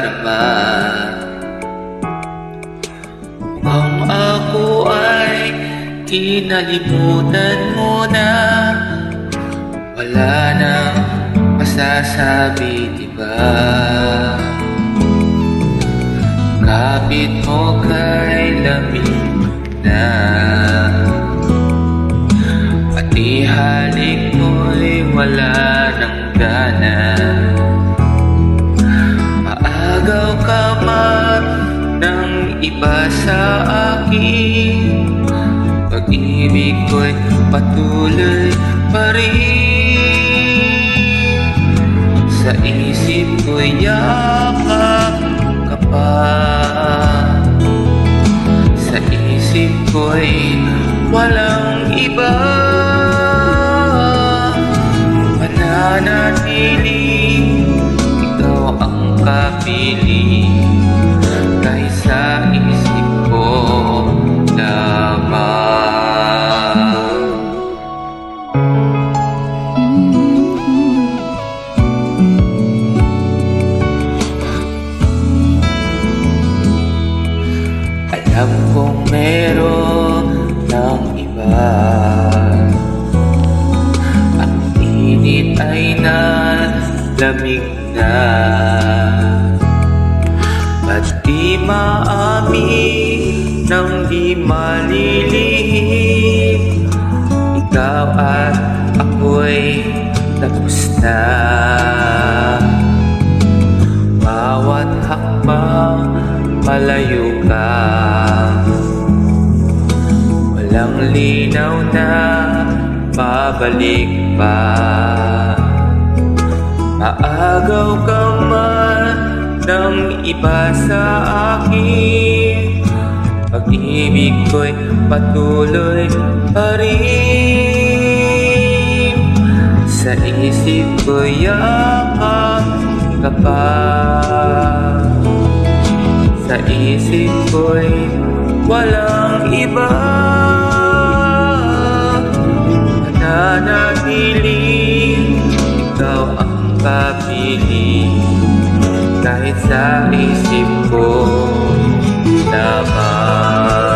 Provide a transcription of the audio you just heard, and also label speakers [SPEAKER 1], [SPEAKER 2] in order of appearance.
[SPEAKER 1] naman. Kung ako ay kinalimutan mo na, wala nang masasabi, diba? Kapit mo kay lamig na, pati halik mo'y wala nang gana. Maagaw ka man ng iba sa akin, pag-ibig ko'y patuloy pa rin. Sa isip ko'y yakap ka pa, sa isip ko'y walang iba. Mananatiling ikaw ang kapiling, kahit sa isip ko lamang. Alam kong meron ng iba, ang init ay nalamig na. Ba't di maamin nang di malilihim, ikaw at ako'y tapos na. Bawat hakbang palayo ka, walang linaw na pabalik pa. Maagaw ka man ng iba sa akin, pag-ibig ko'y patuloy pa rin. Sa isip ko'y yakap ka pa, sa isip ko'y walang iba. Mananatiling ikaw ang kapiling, kahit sa isip ko naman.